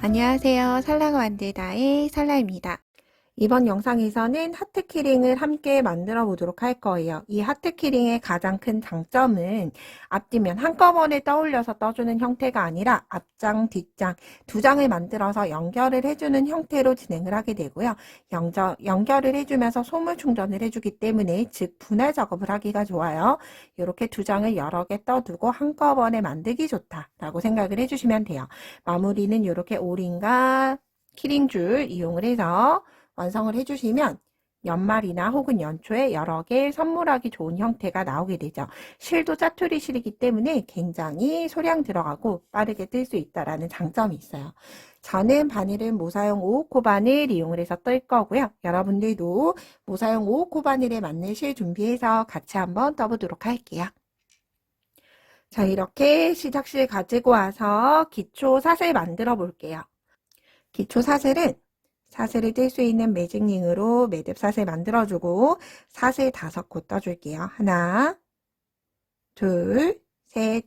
안녕하세요. 살라가 만들다의 살라입니다. 이번 영상에서는 하트 키링을 함께 만들어 보도록 할 거예요. 이 하트 키링의 가장 큰 장점은 앞뒤면 한꺼번에 떠올려서 떠주는 형태가 아니라 앞장, 뒷장 두 장을 만들어서 연결을 해주는 형태로 진행을 하게 되고요. 연결을 해주면서 소물 충전을 해주기 때문에 즉 분할 작업을 하기가 좋아요. 이렇게 두 장을 여러 개 떠두고 한꺼번에 만들기 좋다라고 생각을 해주시면 돼요. 마무리는 이렇게 오링과 키링줄 이용을 해서 완성을 해주시면 연말이나 혹은 연초에 여러 개 선물하기 좋은 형태가 나오게 되죠. 실도 짜투리 실이기 때문에 굉장히 소량 들어가고 빠르게 뜰 수 있다는 장점이 있어요. 저는 바늘은 모사용 5호 바늘 이용을 해서 뜰 거고요. 여러분들도 모사용 5호 바늘에 맞는 실 준비해서 같이 한번 떠보도록 할게요. 자, 이렇게 시작실 가지고 와서 기초 사슬 만들어 볼게요. 기초 사슬은 사슬을 뜰 수 있는 매직링으로 매듭 사슬 만들어주고 사슬 5코 떠줄게요. 하나, 둘, 셋,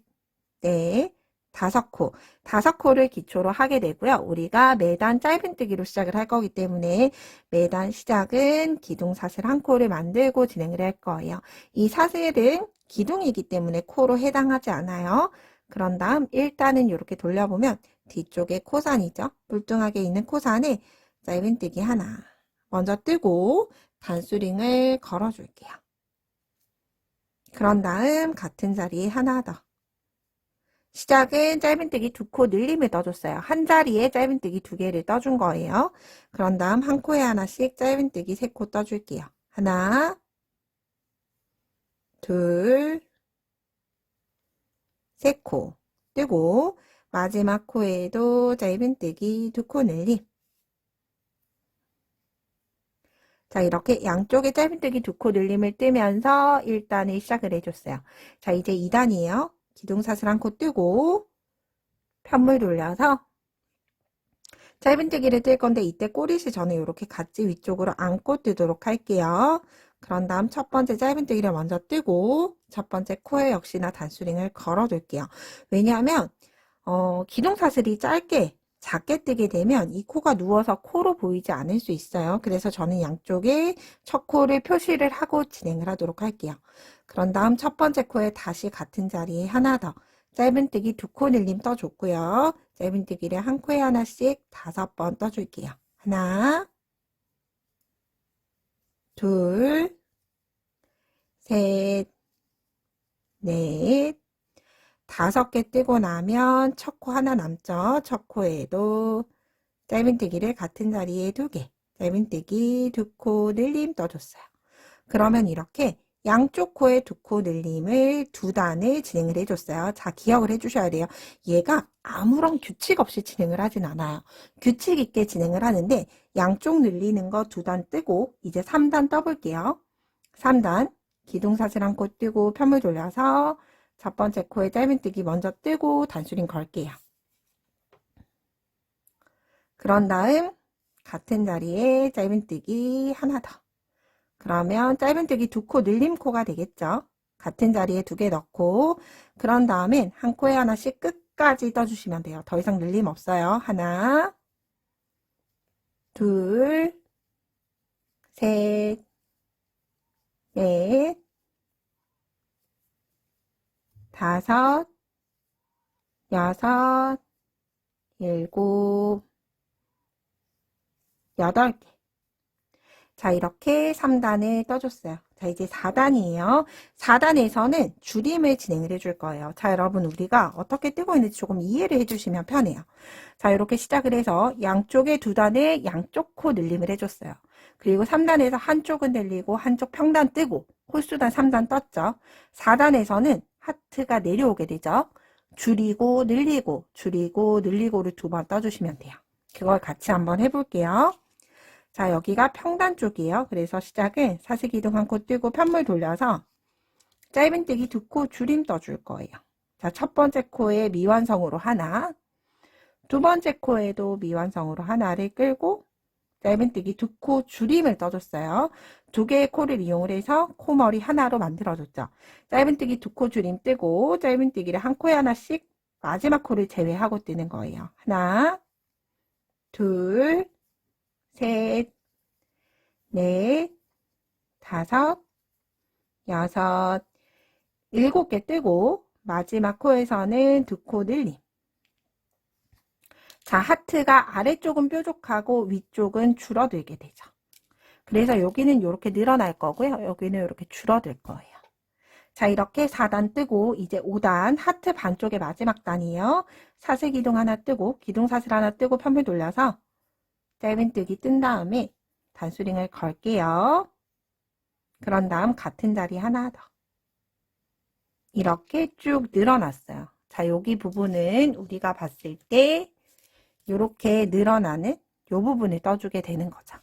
넷, 5코. 5코를 기초로 하게 되고요. 우리가 매단 짧은뜨기로 시작을 할 거기 때문에 매단 시작은 기둥 사슬 1코를 만들고 진행을 할 거예요. 이 사슬은 기둥이기 때문에 코로 해당하지 않아요. 그런 다음 일단은 이렇게 돌려보면 뒤쪽에 코산이죠. 뿔뚱하게 있는 코산에 짧은뜨기 하나 먼저 뜨고 단수링을 걸어줄게요. 그런 다음 같은 자리에 하나 더. 시작은 짧은뜨기 2코 늘림을 떠줬어요. 한 자리에 짧은뜨기 2개를 떠준 거예요. 그런 다음 한 코에 하나씩 짧은뜨기 3코 떠줄게요. 하나, 둘, 3코 뜨고 마지막 코에도 짧은뜨기 2코 늘림. 자, 이렇게 양쪽에 짧은뜨기 2코 늘림을 뜨면서 1단을 시작을 해줬어요. 자, 이제 2단이에요. 기둥사슬 1코 뜨고 편물 돌려서 짧은뜨기를 뜰 건데 이때 꼬리실 저는 이렇게 같이 위쪽으로 안고 뜨도록 할게요. 그런 다음 첫 번째 짧은뜨기를 먼저 뜨고 첫 번째 코에 역시나 단수링을 걸어둘게요. 왜냐하면 기둥사슬이 짧게 작게 뜨게 되면 이 코가 누워서 코로 보이지 않을 수 있어요. 그래서 저는 양쪽에 첫 코를 표시를 하고 진행을 하도록 할게요. 그런 다음 첫 번째 코에 다시 같은 자리에 하나 더 짧은뜨기 2코 늘림 떠줬고요. 짧은뜨기를 한 코에 하나씩 5번 떠줄게요. 하나, 둘, 셋, 넷, 5개 뜨고 나면 첫 코 하나 남죠. 첫 코에도 짧은뜨기를 같은 자리에 2개, 짧은뜨기 2코 늘림 떠줬어요. 그러면 이렇게 양쪽 코에 2코 늘림을 2단을 진행을 해줬어요. 자, 기억을 해주셔야 돼요. 얘가 아무런 규칙 없이 진행을 하진 않아요. 규칙 있게 진행을 하는데 양쪽 늘리는 거 2단 뜨고 이제 3단 떠볼게요. 3단 기둥사슬 1코 뜨고 편물 돌려서 첫 번째 코에 짧은뜨기 먼저 뜨고 단수링 걸게요. 그런 다음 같은 자리에 짧은뜨기 하나 더. 그러면 짧은뜨기 2코 늘림코가 되겠죠. 같은 자리에 2개 넣고 그런 다음엔 한 코에 하나씩 끝까지 떠주시면 돼요. 더 이상 늘림 없어요. 하나, 둘, 셋, 넷, 5, 6, 7, 8개. 자, 이렇게 3단을 떠줬어요. 자, 이제 4단이에요. 4단에서는 줄임을 진행을 해줄 거예요. 자, 여러분, 우리가 어떻게 뜨고 있는지 조금 이해를 해주시면 편해요. 자, 이렇게 시작을 해서 양쪽에 2단에 양쪽 코 늘림을 해줬어요. 그리고 3단에서 한쪽은 늘리고 한쪽 평단 뜨고 홀수단 3단 떴죠. 4단에서는 하트가 내려오게 되죠. 줄이고 늘리고 줄이고 늘리고를 2번 떠주시면 돼요. 그걸 같이 한번 해볼게요. 자, 여기가 평단 쪽이에요. 그래서 시작은 사슬기둥 1코 뜨고 편물 돌려서 짧은뜨기 2코 줄임 떠줄 거예요. 자, 첫 번째 코에 미완성으로 하나, 두 번째 코에도 미완성으로 하나를 끌고 짧은뜨기 2코 줄임을 떠줬어요. 2개의 코를 이용을 해서 코머리 하나로 만들어줬죠. 짧은뜨기 2코 줄임 뜨고 짧은뜨기를 한 코에 하나씩 마지막 코를 제외하고 뜨는 거예요. 하나, 둘, 셋, 넷, 다섯, 여섯, 7개 뜨고 마지막 코에서는 2코 늘림. 자, 하트가 아래쪽은 뾰족하고 위쪽은 줄어들게 되죠. 그래서 여기는 이렇게 늘어날 거고요. 여기는 이렇게 줄어들 거예요. 자, 이렇게 4단 뜨고 이제 5단 하트 반쪽의 마지막 단이에요. 사슬 기둥 하나 뜨고 기둥사슬 하나 뜨고 편물 돌려서 짧은뜨기 뜬 다음에 단수링을 걸게요. 그런 다음 같은 자리 하나 더. 이렇게 쭉 늘어났어요. 자, 여기 부분은 우리가 봤을 때 이렇게 늘어나는 이 부분을 떠주게 되는 거죠.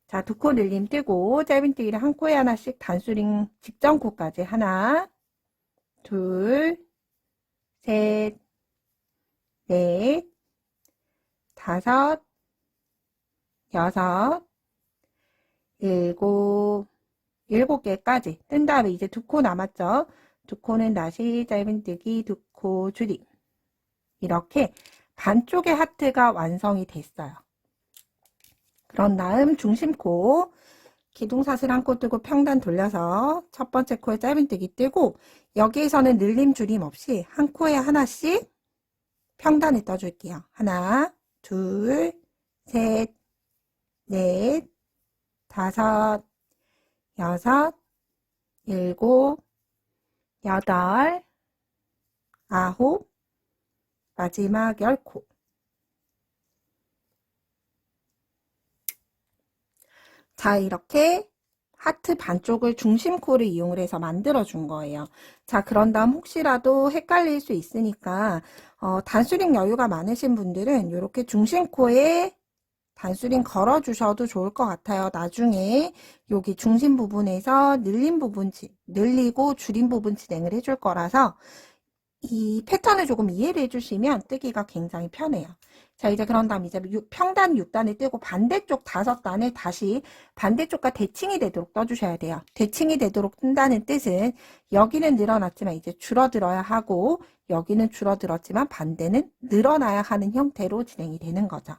자, 2코 늘림 뜨고 짧은뜨기를 한 코에 하나씩 단수링 직전 코까지 하나, 둘, 셋, 넷, 다섯, 여섯, 7개까지 뜬 다음에 이제 2코 남았죠. 2코는 다시 짧은뜨기 2코 줄임. 이렇게 반쪽의 하트가 완성이 됐어요. 그런 다음 중심코 기둥사슬 한 코 뜨고 평단 돌려서 첫 번째 코에 짧은뜨기 뜨고 여기에서는 늘림 줄임 없이 한 코에 하나씩 평단을 떠줄게요. 하나, 둘, 셋, 넷, 다섯, 여섯, 7, 8, 9, 마지막 10코. 자, 이렇게 하트 반쪽을 중심코를 이용을 해서 만들어 준 거예요. 자, 그런 다음 혹시라도 헷갈릴 수 있으니까 단수링 여유가 많으신 분들은 이렇게 중심코에 단수링 걸어 주셔도 좋을 것 같아요. 나중에 여기 중심 부분에서 늘리고 줄임 부분 진행을 해줄 거라서 이 패턴을 조금 이해를 해주시면 뜨기가 굉장히 편해요. 자, 이제 그런 다음 이제 평단 6단을 뜨고 반대쪽 5단을 다시 반대쪽과 대칭이 되도록 떠주셔야 돼요. 대칭이 되도록 뜬다는 뜻은 여기는 늘어났지만 이제 줄어들어야 하고 여기는 줄어들었지만 반대는 늘어나야 하는 형태로 진행이 되는 거죠.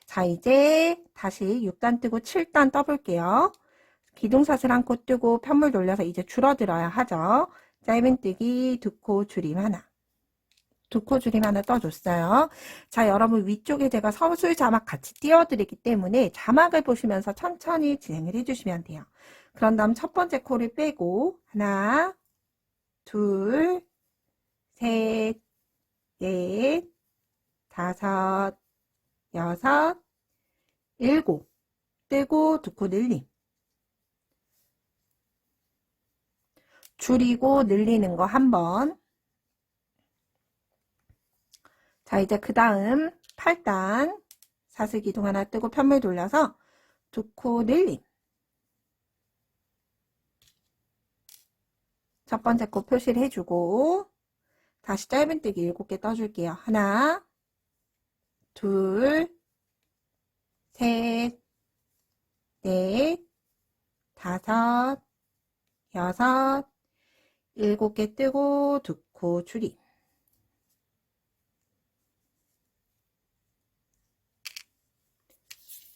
자, 이제 다시 6단 뜨고 7단 떠볼게요. 기둥사슬 한 코 뜨고 편물 돌려서 이제 줄어들어야 하죠. 짧은뜨기 2코 줄임 하나. 2코 줄임 하나 떠줬어요. 자, 여러분 위쪽에 제가 서술 자막 같이 띄워드리기 때문에 자막을 보시면서 천천히 진행을 해주시면 돼요. 그런 다음 첫 번째 코를 빼고 하나, 둘, 셋, 넷, 다섯, 여섯, 7 뜨고 2코 늘림. 줄이고 늘리는 거 한 번. 자, 이제 그 다음 8단 사슬 기둥 하나 뜨고 편물 돌려서 2코 늘림. 첫 번째 코 표시를 해주고 다시 짧은뜨기 7개 떠줄게요. 하나, 둘, 셋, 넷, 다섯, 여섯, 7개 뜨고 2코 줄임.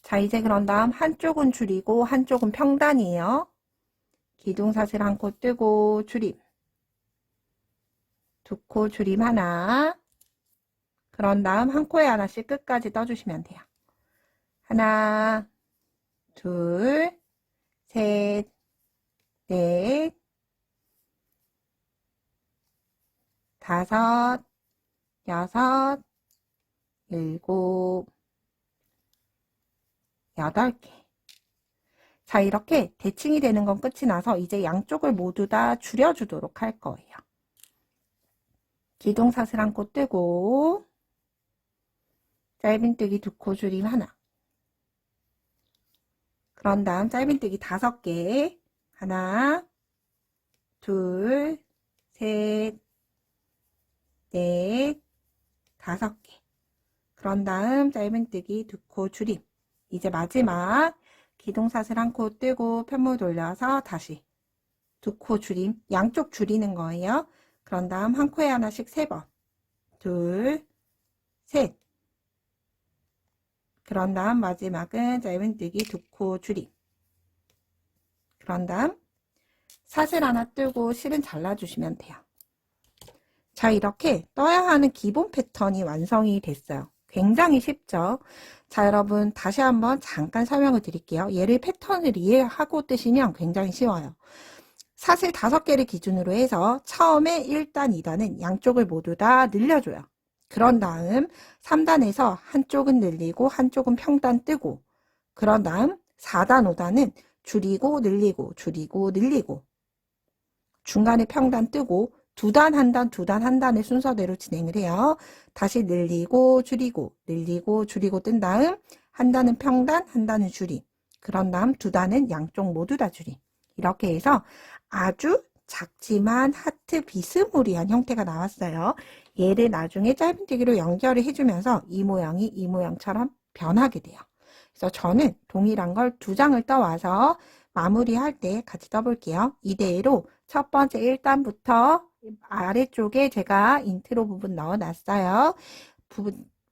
자, 이제 그런 다음 한쪽은 줄이고 한쪽은 평단이에요. 기둥사슬 한 코 뜨고 줄임. 2코 줄임 하나. 그런 다음 한 코에 하나씩 끝까지 떠주시면 돼요. 하나, 둘, 셋, 넷, 다섯, 여섯, 7, 8개. 자, 이렇게 대칭이 되는 건 끝이 나서 이제 양쪽을 모두 다 줄여주도록 할 거예요. 기둥사슬 한 코 뜨고 짧은뜨기 2코 줄임 하나. 그런 다음 짧은뜨기 5개. 하나, 둘, 셋, 넷, 5개. 그런 다음 짧은뜨기 2코 줄임. 이제 마지막 기둥사슬 한 코 뜨고 편물 돌려서 다시 2코 줄임. 양쪽 줄이는 거예요. 그런 다음 한 코에 하나씩 3번. 둘, 셋, 그런 다음 마지막은 짧은뜨기 2코 줄임. 그런 다음 사슬 하나 뜨고 실은 잘라주시면 돼요. 자, 이렇게 떠야 하는 기본 패턴이 완성이 됐어요. 굉장히 쉽죠? 자, 여러분 다시 한번 잠깐 설명을 드릴게요. 얘를 패턴을 이해하고 뜨시면 굉장히 쉬워요. 사슬 5개를 기준으로 해서 처음에 1단, 2단은 양쪽을 모두 다 늘려줘요. 그런 다음 3단에서 한쪽은 늘리고 한쪽은 평단 뜨고, 그런 다음 4단, 5단은 줄이고 늘리고 줄이고 늘리고, 중간에 평단 뜨고 2단, 1단, 2단, 1단의 순서대로 진행을 해요. 다시 늘리고 줄이고 늘리고 줄이고 뜬 다음 1단은 평단, 1단은 줄임. 그런 다음 2단은 양쪽 모두 다 줄임. 이렇게 해서 아주 작지만 하트 비스무리한 형태가 나왔어요. 얘를 나중에 짧은뜨기로 연결을 해주면서 이 모양이 이 모양처럼 변하게 돼요. 그래서 저는 동일한 걸 2장을 떠와서 마무리할 때 같이 떠볼게요. 이대로 첫 번째 1단부터 아래쪽에 제가 인트로 부분 넣어놨어요.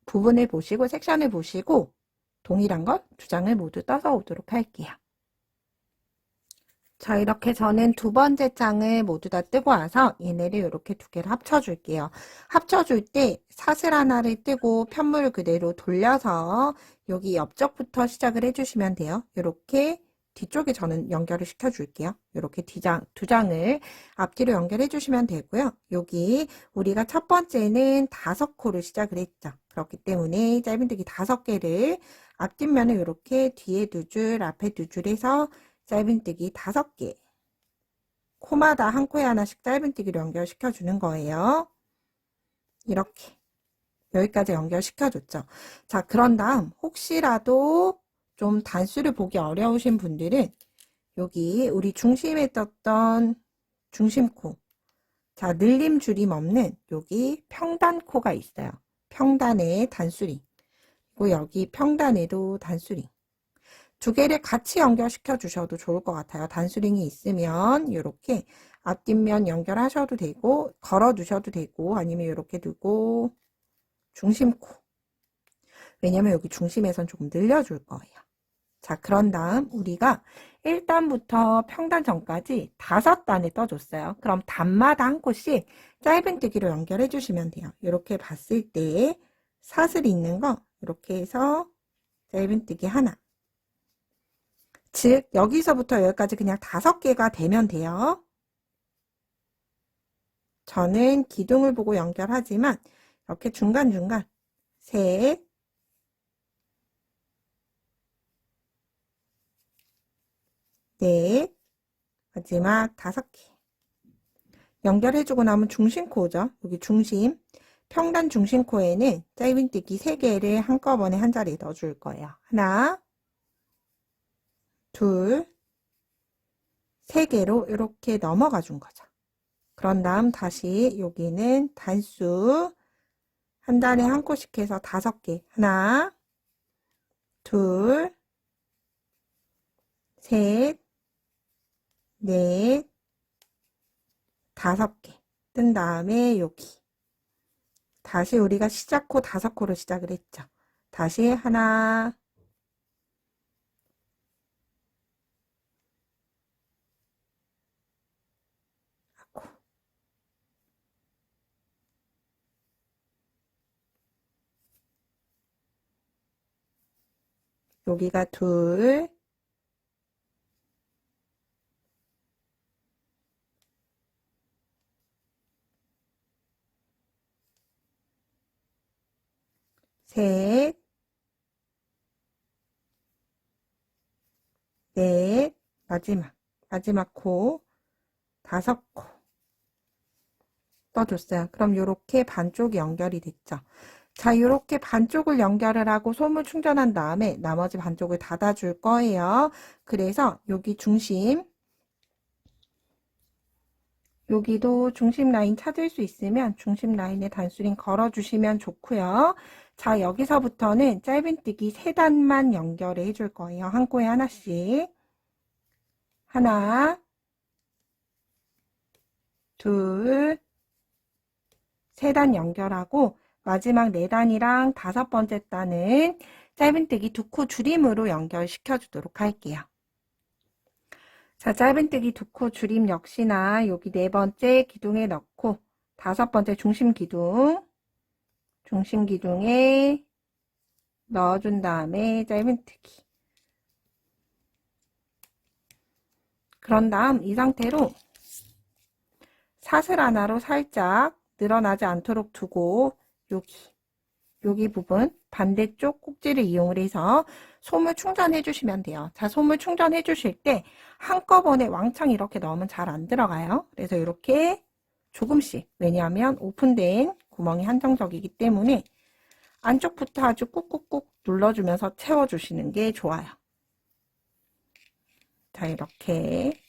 부분을 보시고 섹션을 보시고 동일한 걸 2장을 모두 떠서 오도록 할게요. 자, 이렇게 저는 2번째 장을 모두 다 뜨고 와서 얘네를 이렇게 2개를 합쳐줄게요. 합쳐줄 때 사슬 하나를 뜨고 편물을 그대로 돌려서 여기 옆쪽부터 시작을 해주시면 돼요. 이렇게 뒤쪽에 저는 연결을 시켜줄게요. 이렇게 2장을 앞뒤로 연결해 주시면 되고요. 여기 우리가 첫 번째는 5코를 시작을 했죠. 그렇기 때문에 짧은뜨기 5개를 앞뒷면을 이렇게 뒤에 2줄, 앞에 2줄 해서 짧은뜨기 5개, 코마다 한 코에 하나씩 짧은뜨기로 연결시켜 주는 거예요. 이렇게 여기까지 연결시켜 줬죠. 자, 그런 다음 혹시라도 좀 단수를 보기 어려우신 분들은 여기 우리 중심에 떴던 중심코, 자, 늘림 줄임 없는 여기 평단코가 있어요. 평단에 단수링, 그리고 여기 평단에도 단수링, 2개를 같이 연결시켜 주셔도 좋을 것 같아요. 단수링이 있으면 이렇게 앞뒷면 연결하셔도 되고 걸어 두셔도 되고, 아니면 이렇게 두고 중심코, 왜냐면 여기 중심에선 조금 늘려줄 거예요. 자, 그런 다음 우리가 1단부터 평단 전까지 5단을 떠줬어요. 그럼 단마다 한 코씩 짧은뜨기로 연결해 주시면 돼요. 이렇게 봤을 때 사슬이 있는 거 이렇게 해서 짧은뜨기 하나, 즉 여기서부터 여기까지 그냥 5개가 되면 돼요. 저는 기둥을 보고 연결하지만 이렇게 중간중간 셋, 넷, 마지막 5개 연결해주고 나면 중심코죠. 여기 중심, 평단 중심코에는 짧은뜨기 3개를 한꺼번에 한 자리에 넣어줄 거예요. 하나, 둘, 3개로 이렇게 넘어가 준 거죠. 그런 다음 다시 여기는 단수 한 단에 한 코씩 해서 5개, 하나, 둘, 셋, 넷, 5개 뜬 다음에 여기 다시 우리가 시작코 5코로 시작을 했죠. 다시 하나, 여기가 둘, 셋, 넷, 마지막 코 5코 떠줬어요. 그럼 이렇게 반쪽이 연결이 됐죠. 자, 이렇게 반쪽을 연결을 하고 솜을 충전한 다음에 나머지 반쪽을 닫아줄 거예요. 그래서 여기 중심, 여기도 중심 라인 찾을 수 있으면 중심 라인에 단수링 걸어주시면 좋고요. 자, 여기서부터는 짧은뜨기 3단만 연결을 해줄 거예요. 한 코에 하나씩. 하나, 둘, 3단 연결하고 마지막 4단이랑 5번째 단은 짧은뜨기 두 코 줄임으로 연결시켜 주도록 할게요. 자, 짧은뜨기 두 코 줄임 역시나 여기 네 번째 기둥에 넣고 다섯 번째 중심 기둥에 넣어준 다음에 짧은뜨기. 그런 다음 이 상태로 사슬 하나로 살짝 늘어나지 않도록 두고 여기 부분 반대쪽 꼭지를 이용을 해서 솜을 충전해 주시면 돼요. 자, 솜을 충전해 주실 때 한꺼번에 왕창 이렇게 넣으면 잘 안 들어가요. 그래서 이렇게 조금씩, 왜냐하면 오픈된 구멍이 한정적이기 때문에 안쪽부터 아주 꾹꾹꾹 눌러주면서 채워주시는 게 좋아요. 자, 이렇게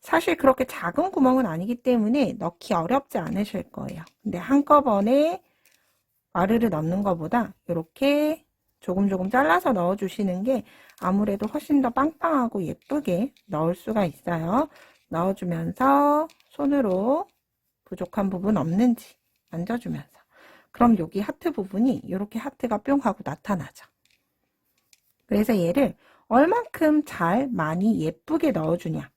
사실 그렇게 작은 구멍은 아니기 때문에 넣기 어렵지 않으실 거예요. 근데 한꺼번에 와르르 넣는 것보다 이렇게 조금 잘라서 넣어주시는 게 아무래도 훨씬 더 빵빵하고 예쁘게 넣을 수가 있어요. 넣어주면서 손으로 부족한 부분 없는지 만져주면서. 그럼 여기 하트 부분이 이렇게 하트가 뿅 하고 나타나죠. 그래서 얘를 얼만큼 많이 예쁘게 넣어주냐,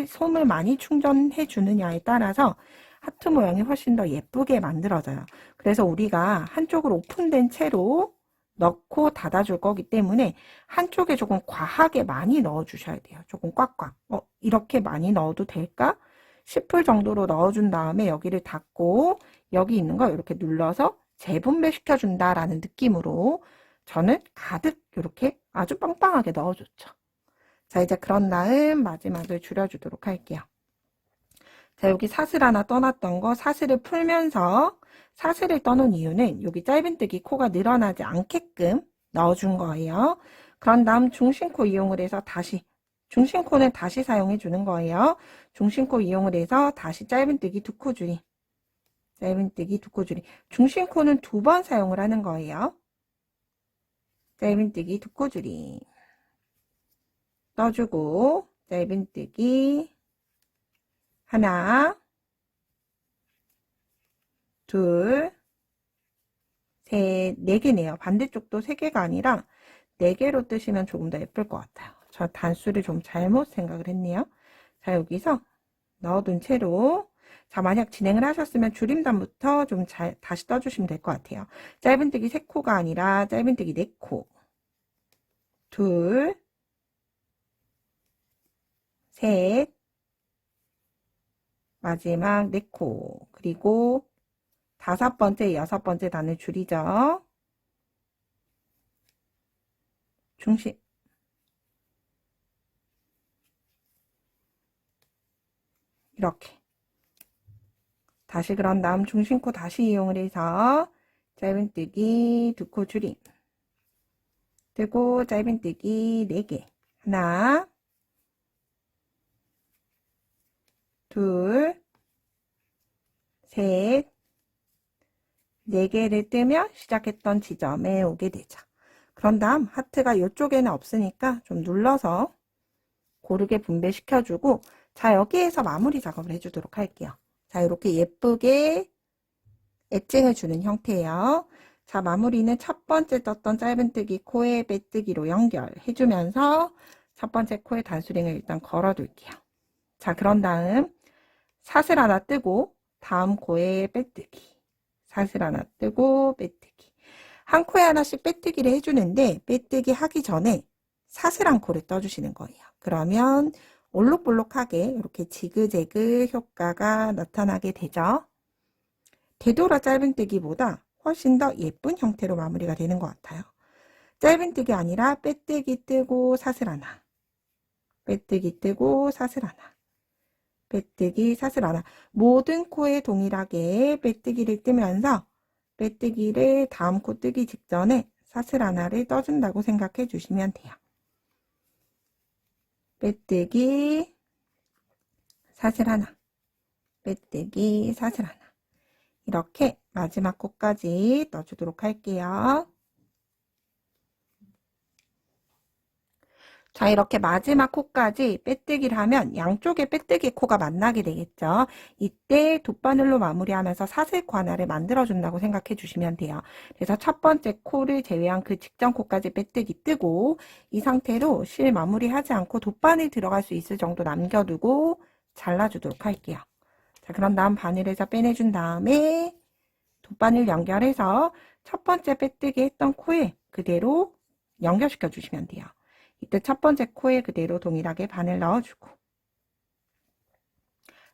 솜을 많이 충전해 주느냐에 따라서 하트 모양이 훨씬 더 예쁘게 만들어져요. 그래서 우리가 한쪽으로 오픈된 채로 넣고 닫아줄 거기 때문에 한쪽에 조금 과하게 많이 넣어주셔야 돼요. 조금 꽉꽉. 이렇게 많이 넣어도 될까 싶을 정도로 넣어준 다음에 여기를 닫고 여기 있는 거 이렇게 눌러서 재분배시켜준다라는 느낌으로 저는 가득 이렇게 아주 빵빵하게 넣어줬죠. 자, 이제 그런 다음 마지막을 줄여주도록 할게요. 자, 여기 사슬 하나 떠났던 거 사슬을 풀면서 사슬을 떠놓은 이유는 여기 짧은뜨기 코가 늘어나지 않게끔 넣어준 거예요. 그런 다음 중심코 이용을 해서 중심코는 다시 사용해 주는 거예요. 중심코 이용을 해서 다시 짧은뜨기 두 코 줄이. 짧은뜨기 두 코 줄이. 중심코는 두 번 사용을 하는 거예요. 짧은뜨기 두 코 줄이. 떠주고 짧은뜨기 하나, 둘, 셋, 네 개네요. 반대쪽도 세 개가 아니라 네 개로 뜨시면 조금 더 예쁠 것 같아요. 저 단수를 좀 잘못 생각을 했네요. 자, 여기서 넣어둔 채로 자, 만약 진행을 하셨으면 줄임단부터 좀 다시 떠주시면 될 것 같아요. 짧은뜨기 세 코가 아니라 짧은뜨기 네 코. 둘, 셋, 마지막 네 코. 그리고 다섯 번째, 여섯 번째 단을 줄이죠. 중심. 이렇게. 다시 그런 다음 중심코 다시 이용을 해서 짧은뜨기 두 코 줄임. 뜨고 짧은뜨기 4개. 하나, 둘, 셋, 4개를 뜨면 시작했던 지점에 오게 되죠. 그런 다음 하트가 이쪽에는 없으니까 좀 눌러서 고르게 분배시켜주고 자, 여기에서 마무리 작업을 해주도록 할게요. 자, 이렇게 예쁘게 엣징을 주는 형태예요. 자, 마무리는 첫 번째 떴던 짧은뜨기 코에 빼뜨기로 연결해주면서 첫 번째 코에 단수링을 일단 걸어둘게요. 자, 그런 다음 사슬 하나 뜨고 다음 코에 빼뜨기. 사슬 하나 뜨고 빼뜨기. 한 코에 하나씩 빼뜨기를 해주는데 빼뜨기 하기 전에 사슬 한 코를 떠주시는 거예요. 그러면 올록볼록하게 이렇게 지그재그 효과가 나타나게 되죠. 되돌아 짧은뜨기보다 훨씬 더 예쁜 형태로 마무리가 되는 것 같아요. 짧은뜨기 아니라 빼뜨기 뜨고 사슬 하나, 빼뜨기 뜨고 사슬 하나, 빼뜨기 사슬 하나. 모든 코에 동일하게 빼뜨기를 뜨면서 빼뜨기를 다음 코 뜨기 직전에 사슬 하나를 떠준다고 생각해 주시면 돼요. 빼뜨기 사슬 하나, 빼뜨기 사슬 하나. 이렇게 마지막 코까지 떠주도록 할게요. 자, 이렇게 마지막 코까지 빼뜨기를 하면 양쪽에 빼뜨기 코가 만나게 되겠죠. 이때 돗바늘로 마무리하면서 사슬코 하나를 만들어준다고 생각해 주시면 돼요. 그래서 첫 번째 코를 제외한 그 직전 코까지 빼뜨기 뜨고 이 상태로 실 마무리하지 않고 돗바늘 들어갈 수 있을 정도 남겨두고 잘라주도록 할게요. 자, 그런 다음 바늘에서 빼내준 다음에 돗바늘 연결해서 첫 번째 빼뜨기 했던 코에 그대로 연결시켜 주시면 돼요. 이때 첫 번째 코에 그대로 동일하게 바늘 넣어주고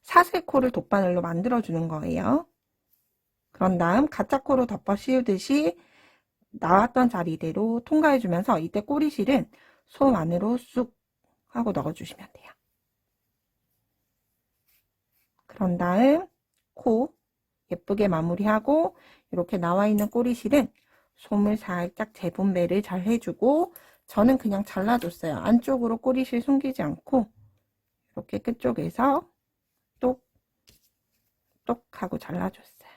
사슬코를 돗바늘로 만들어주는 거예요. 그런 다음 가짜코로 덮어 씌우듯이 나왔던 자리대로 통과해주면서 이때 꼬리실은 솜 안으로 쑥 하고 넣어주시면 돼요. 그런 다음 코 예쁘게 마무리하고 이렇게 나와 있는 꼬리실은 솜을 살짝 재분배를 잘 해주고 저는 그냥 잘라줬어요. 안쪽으로 꼬리실 숨기지 않고 이렇게 끝쪽에서 똑똑 하고 잘라줬어요.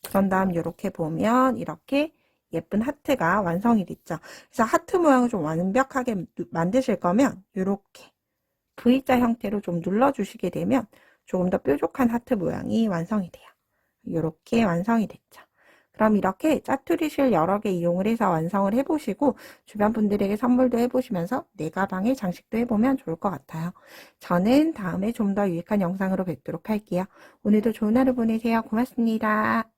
그런 다음 이렇게 보면 이렇게 예쁜 하트가 완성이 됐죠. 그래서 하트 모양을 좀 완벽하게 만드실 거면 이렇게 V자 형태로 좀 눌러주시게 되면 조금 더 뾰족한 하트 모양이 완성이 돼요. 이렇게 완성이 됐죠. 그럼 이렇게 짜투리실 여러 개 이용을 해서 완성을 해보시고 주변 분들에게 선물도 해보시면서 내 가방에 장식도 해보면 좋을 것 같아요. 저는 다음에 좀 더 유익한 영상으로 뵙도록 할게요. 오늘도 좋은 하루 보내세요. 고맙습니다.